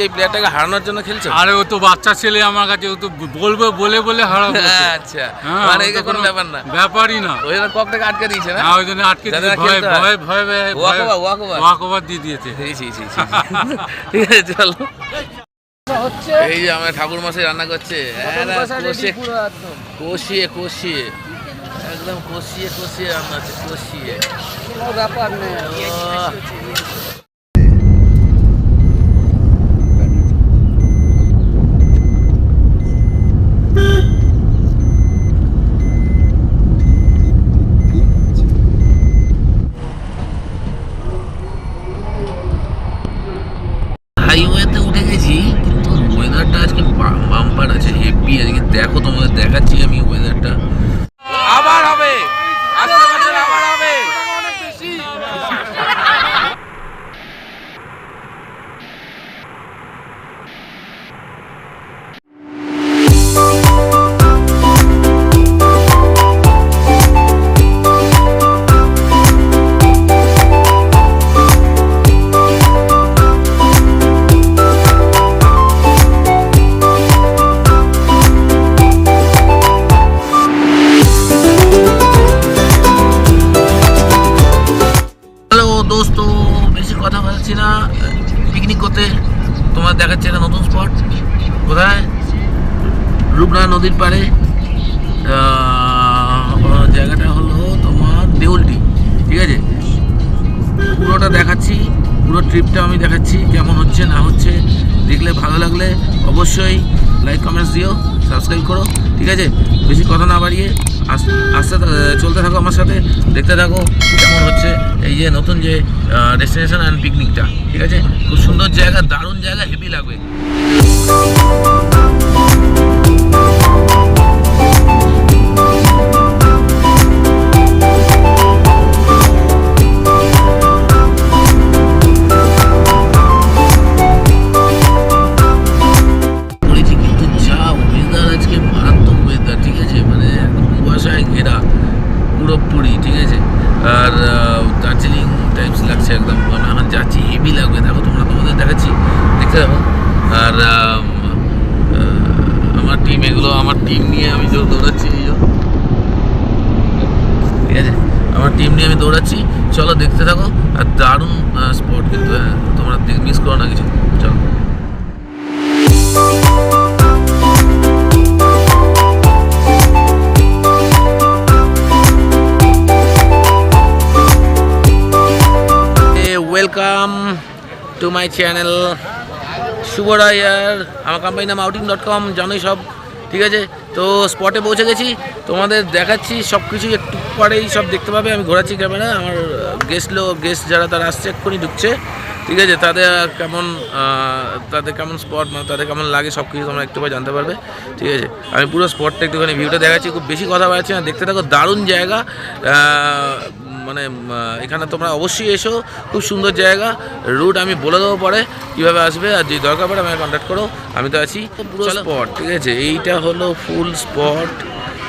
এই প্লেয়ারটাকে হারানোর জন্য খেলছো? আরে ও তো বাচ্চা ছেলে আমার কাছে, ও তো বলবে বলে হারাবো। আচ্ছা, হ্যাঁ, মানে এটা কোনো ব্যাপার না, ব্যাপারই না। ওই জন্য ককটাকে আটকে দিয়েছে না? ওই জন্য আটকে দিয়েছে, ভয় ওয়াকওভার দিয়ে দিয়েছে। ঠিক আছে, চলো। এই যে আমার ঠাকুর মশাই রান্না করছে, কষিয়ে কষিয়ে একদম কষিয়ে কষিয়ে রান্না হচ্ছে, কষিয়ে। কোনো ব্যাপার নেই। হাইওয়েতে উঠে গেছি, কিন্তু ওয়েদারটা আজকে বাম্পার আছে, হেভি আজকে। দেখো, তোমাদের দেখাচ্ছি আমি ওয়েদারটা। আবার হবে, আসছে বছর আবার হবে। দোস্ত, বেশি কথা বলছি না, পিকনিক করতে তোমার দেখাচ্ছে একটা নতুন স্পট। কোথায়? রূপনারায়ণ নদীর পাড়ে। জায়গাটা হলো তোমার দেউলটি। ঠিক আছে, পুরোটা দেখাচ্ছি, পুরো ট্রিপটা আমি দেখাচ্ছি কেমন হচ্ছে না হচ্ছে। দেখলে ভালো লাগলে অবশ্যই লাইক কমেন্টস দিও, সাবস্ক্রাইব করো। ঠিক আছে, বেশি কথা না বাড়িয়ে আস্তে চলতে থাকো আমার সাথে, দেখতে থাকো কেমন হচ্ছে এই যে নতুন যে ডেস্টিনেশন অ্যান্ড পিকনিকটা। ঠিক আছে, খুব সুন্দর জায়গা, দারুণ জায়গা, হেভি লাগবে। ঘেরা পুরোপুরি, ঠিক আছে। আর দার্জিলিং টাইপস লাগছে একদম, মানে এখন যাচ্ছি, হেভি লাগবে। দেখো তোমরা, তোমাদের দেখাচ্ছি, দেখতে যাবো। আর আমার টিম, এগুলো আমার টিম নিয়ে আমি দৌড়াচ্ছি, এই ঠিক আছে, আমার টিম নিয়ে আমি দৌড়াচ্ছি। চলো দেখতে থাকো, আর দারুণ স্পট কিন্তু, তোমরা মিস করো না কিছু। চলো। ওয়েলকাম টু মাই চ্যানেল, শুভ রায়ার। আমার কোম্পানির নাম outing.com, জানোই সব। ঠিক আছে, তো স্পটে পৌঁছে গেছি, তোমাদের দেখাচ্ছি সব কিছু। একটু পরেই সব দেখতে পাবে, আমি ঘোরাচ্ছি ক্যামেরা। আমার গেস্ট যারা তারা আসছে, এক্ষুনি ঢুকছে। ঠিক আছে, তাদের কেমন স্পট, মানে তাদের কেমন লাগে, সব কিছু তোমরা একটু পরে জানতে পারবে। ঠিক আছে, আমি পুরো স্পটটা একটুখানি ভিউটা দেখাচ্ছি, খুব বেশি কথা বলছি না, দেখতে থাকো। দারুণ জায়গা, মানে এখানে তোমরা অবশ্যই এসো, খুব সুন্দর জায়গা। রুট আমি বলে দেবো পরে কীভাবে আসবে, আর যদি দরকার পড়ে আমাকে কন্ট্যাক্ট করো, আমি তো আছি। পুরো স্পট, ঠিক আছে, এইটা হলো ফুল স্পট।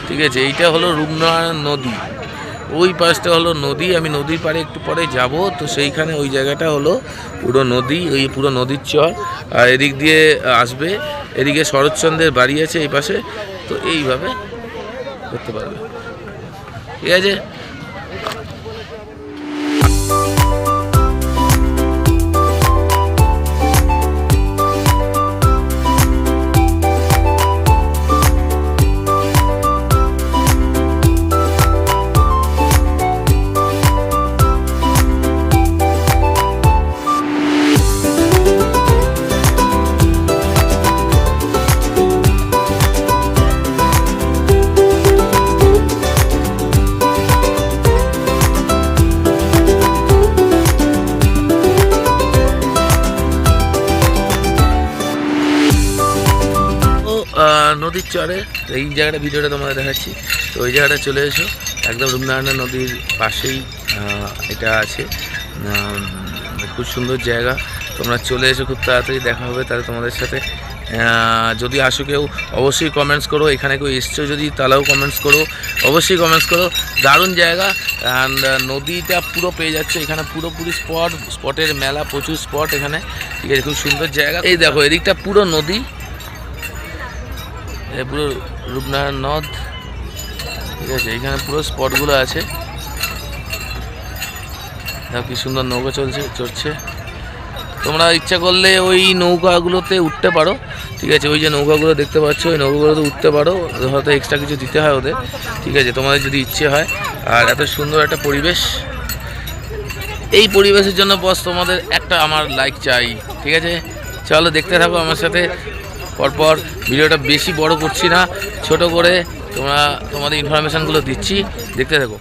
ঠিক আছে, এইটা হলো রূপনারায়ণ নদী, ওই পাশটা হলো নদী। আমি নদীর পাড়ে একটু পরে যাব, তো সেইখানে ওই জায়গাটা হলো পুরো নদী, ওই পুরো নদীর চর। আর এদিক দিয়ে আসবে, এদিকে শরৎচন্দ্রের বাড়ি আছে এই পাশে, তো এইভাবে করতে পারবে। ঠিক আছে, নদীর চরে এই জায়গাটা ভিডিওটা তোমাদের দেখাচ্ছি। তো ওই জায়গাটা চলে এসো, একদম রূপনারায়ণ নদীর পাশেই এটা আছে। খুব সুন্দর জায়গা, তোমরা চলে এসো, খুব তাড়াতাড়ি দেখা হবে তাহলে তোমাদের সাথে। যদি আসো কেউ অবশ্যই কমেন্টস করো, এখানে কেউ এসছো যদি তাহলেও কমেন্টস করো, অবশ্যই কমেন্টস করো। দারুণ জায়গা, অ্যান্ড নদীটা পুরো পেয়ে যাচ্ছে এখানে, পুরোপুরি স্পটের মেলা, প্রচুর স্পট এখানে। ঠিক আছে, খুব সুন্দর জায়গা। এই দেখো এদিকটা পুরো নদী, পুরো রূপনারায়ণ নদ, ঠিক আছে। এখানে পুরো স্পটগুলো আছে, দেখো কি সুন্দর নৌকা চড়ছে। তোমরা ইচ্ছা করলে ওই নৌকাগুলোতে উঠতে পারো, ঠিক আছে। ওই যে নৌকাগুলো দেখতে পাচ্ছ, ওই নৌকাগুলোতে উঠতে পারো, হয়তো এক্সট্রা কিছু দিতে হয় ওদের, ঠিক আছে, তোমাদের যদি ইচ্ছে হয়। আর এত সুন্দর একটা পরিবেশ, এই পরিবেশের জন্য বস তোমাদের একটা আমার লাইক চাই, ঠিক আছে। চলো দেখতে থাকো আমার সাথে পরপর। ভিডিওটা বেশি বড় করছি না, ছোট করে তোমাদের ইনফরমেশানগুলো দিচ্ছি, দেখতে থাকো।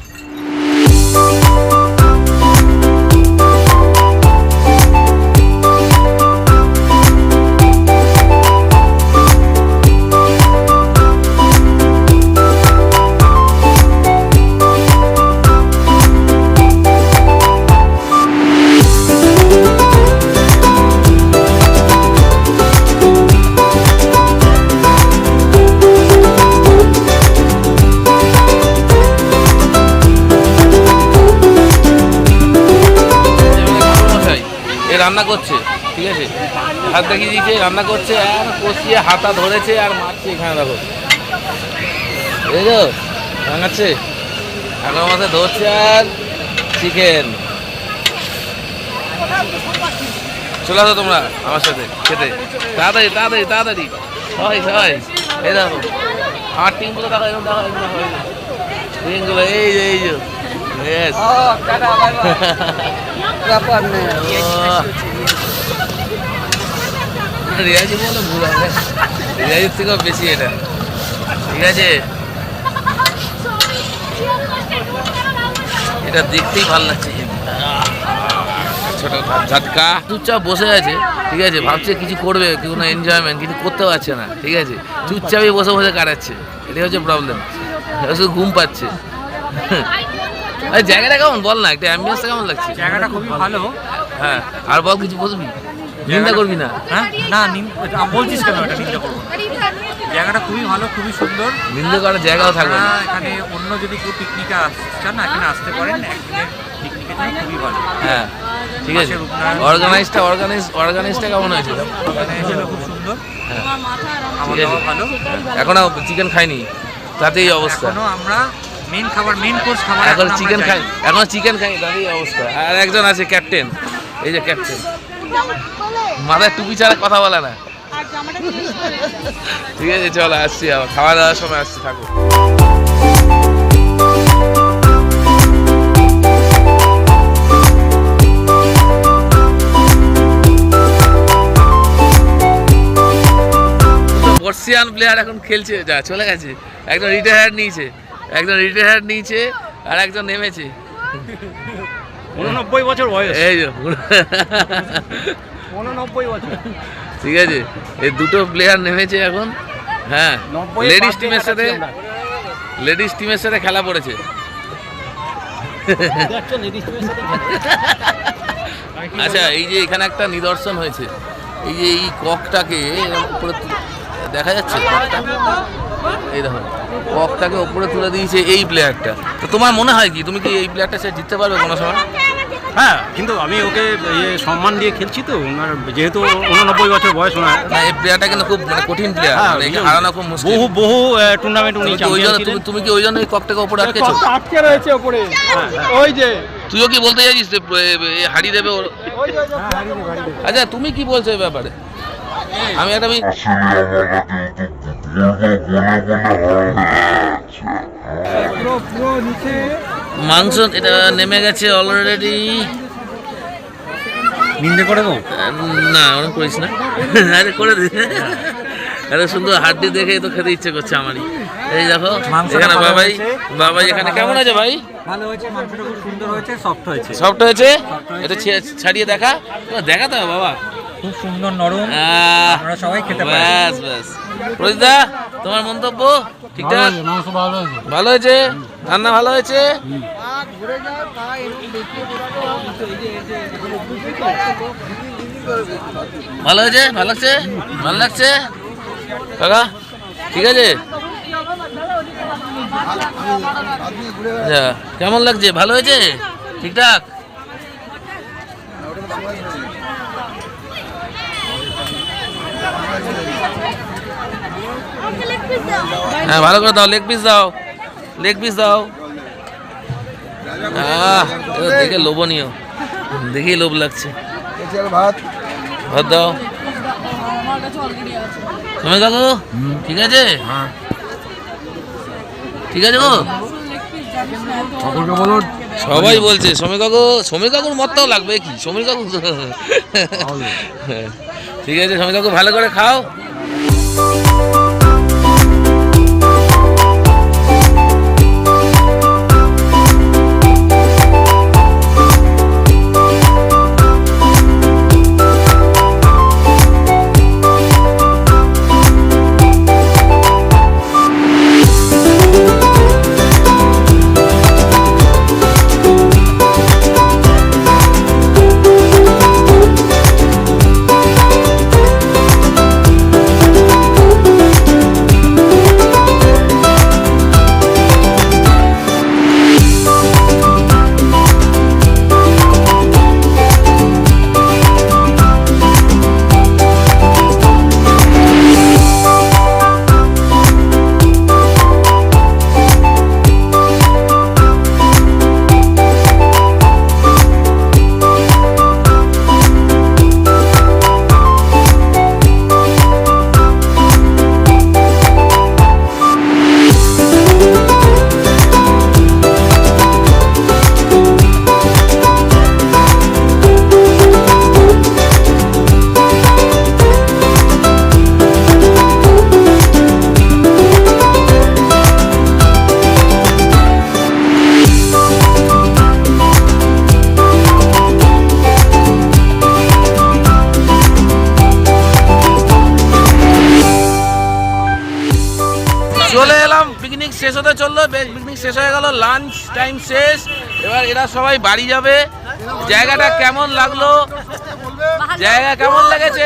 রান্না করছে, ঠিক আছে, হাত দেখিয়ে দিয়েছে, রান্না করছে আর কষিয়ে হাতা ধরেছে আর মারছে। এখানে দেখো বুঝেছো, রান্নাচ্ছে এখন মাথায় ধরছে আর চিকেন। চলে আসো তোমরা আমার সাথে খেতে, তাড়াতাড়ি তাড়াতাড়ি তাড়াতাড়ি সবাই সবাই। এই দেখো আমার টিমগুলো দেখো, এরকম দেখো, টিমগুলো এই যে এই যে রিয়াজি বলো ভুল হবে, রিয়াজির থেকেও বেশি এটা, ঠিক আছে। এটা দেখতেই ভালো লাগছে, ছোট ঝাটকা চুপচাপ বসে আছে, ঠিক আছে, ভাবছে কিছু করবে, কোনো এনজয়মেন্ট কিন্তু করতে পারছে না, ঠিক আছে, চুপচাপই বসে বসে কাটাচ্ছে, এটাই হচ্ছে প্রবলেম, শুধু ঘুম পাচ্ছে। জায়গাটা কেমন বল না, একটা অ্যাম্বিয়েন্সটা কেমন লাগছে? জায়গাটা খুবই ভালো। হ্যাঁ আর বল, কিছু বলবি? নিন্দা করবি না? হ্যাঁ না, বলছিস কেন এটা নিন্দা করবো? জায়গাটা খুবই ভালো, খুবই সুন্দর, নিন্দা করার জায়গাও থাকবে না। এখানে অন্য যদি কেউ পিকনিকে আসছেন না, এখানে আসতে পারেন, একদিনের পিকনিকের জন্য খুবই ভালো। হ্যাঁ ঠিক আছে। অর্গানাইজটা কেমন হয়েছে? খুব সুন্দর, হ্যাঁ আমার ভালো। এখনো চিকেন খাইনি, তাতেই অবস্থা। আমরা মেন খাবার, মেন কোর্স খাবার এখন চিকেন খাই, এখন চিকেন খাই, তাতেই অবস্থা। আর একজন আছে ক্যাপ্টেন, এই যে ক্যাপ্টেন, মাথায় টুপি ছাড়া কথা বলে না, ঠিক আছে। চলো আসছি, আবার খাওয়া দাওয়ার সময় আসছি, থাকো। বর্ষিয়ান প্লেয়ার এখন খেলছে, যা চলে গেছে, একজন রিটায়ার নিয়েছে, আর একজন নেমেছে। 89 বছর বয়স, এই যে 89 বছর, ঠিক আছে। এই দুটো প্লেয়ার নেমেছে এখন। হ্যাঁ লেডিস টিমের সাথে খেলা পড়েছে। আচ্ছা এই যে এখানে একটা নিদর্শন হয়েছে, এই যে এই ককটাকে উপরে দেখা যাচ্ছে, ককটা এই দেখো, ককটাকে উপরে তুলে দিয়েছে এই প্লেয়ারটা। তো তোমার মনে হয় কি, তুমি কি এই প্লেয়ারটা সে জিততে পারবে কোনো সময়? হ্যাঁ, কিন্তু আমি ওকে সম্মান দিয়ে খেলছি তো, ওনার যেহেতু 89 বছর বয়স ওনার। না এই প্লেয়ারটা কিন্তু খুব কঠিন প্লেয়ার, একে হারানো খুব মুশকিল। বহু টুর্নামেন্ট উনি চ্যাম্পিয়ন ছিলেন। তুমি কি ওই জন্য এই ককটাকে উপরে আটকেছো? আটকে রয়েছে উপরে, ওই যে। তুইও কি বলতে চাইছিস হারিয়ে দেবে ওর? আচ্ছা তুমি কি বলছো এই ব্যাপারে? আমি একটা মাংস এটা নেমে গেছে অলরেডি। নিন্দে করে দেবো না, ওরকম করিস না, আরে করে দে। এত সুন্দর হাড্ডি দেখে তো খেতে ইচ্ছে করছে আমারই। এই দেখো এখানে বাবাই এখানে কেমন আছে ভাই? ভালো হয়েছে, মাংসটা খুব সুন্দর হয়েছে, সফট হয়েছে। এটা ছাড়িয়ে দেখা তো বাবা, খুব সুন্দর নরম, আমরা সবাই খেতে পারি। ব্যাস প্রজিদা, তোমার মন্তব্য ঠিকঠাক? ভালো হয়েছে, রান্না ভালো হয়েছে। ভালো হয়েছে, ভালো লাগছে কাকা, ঠিক আছে। কেমন লাগছে? ভালো হয়েছে, ঠিকঠাক। হ্যাঁ ভালো করে দাও, লেগ পিস দাও, লেগ পিস দাও। দেখে লোভনীয়, দেখেই লোভ লাগছে। ভাত দাও সময় কাকু, ঠিক আছে ঠিক আছে গো। সবাই বলছে সমীর কাকুর মতটাও লাগবে কি, সমীর কাকু ঠিক আছে সমীর কাকু ভালো করে খাও। চলে এলাম, পিকনিক শেষ হতে চললো, পিকনিক শেষ হয়ে গেল, লাঞ্চ টাইম শেষ। এবার এরা সবাই বাড়ি যাবে। জায়গাটা কেমন লাগলো, জায়গা কেমন লেগেছে,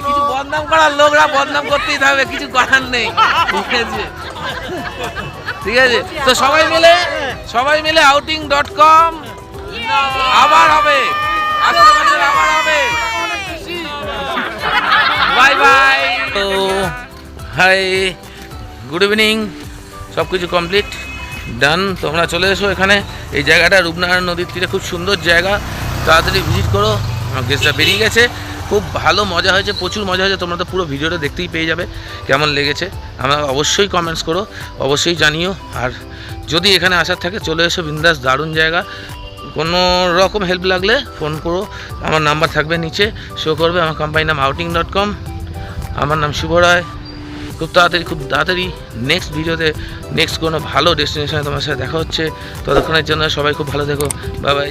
কিছু বদনাম করার লোকরা বদনাম করতেই থাকবে, কিছু করার নেই, ঠিক আছে ঠিক আছে। তো সবাই মিলে outing.com আবার হবে, আসছে বছর আবার হবে। Bye bye. তো হাই, গুড ইভিনিং, সব কিছু কমপ্লিট ডান। তোমরা চলে এসো এখানে, এই জায়গাটা রূপনারায়ণ নদীর তীরে খুব সুন্দর জায়গা, তাড়াতাড়ি ভিজিট করো। আমার গেস্টটা বেরিয়ে গেছে, খুব ভালো মজা হয়েছে, প্রচুর মজা হয়েছে। তোমরা তো পুরো ভিডিওটা দেখতেই পেয়ে যাবে কেমন লেগেছে। আমরা অবশ্যই কমেন্টস করো, অবশ্যই জানিও। আর যদি এখানে আসার থাকে চলে এসো, বিন্দাস, দারুণ জায়গা। কোনো রকম হেল্প লাগলে ফোন করো, আমার নাম্বার থাকবে নিচে, শো করবে। আমার কোম্পানির নাম outing.com, আমার নাম শুভ রায়। খুব তাড়াতাড়ি নেক্সট ভিডিওতে নেক্সট কোনো ভালো ডেস্টিনেশনে তোমার সাথে দেখা হচ্ছে। ততক্ষণের জন্য সবাই খুব ভালো থেকো, বাই বাই।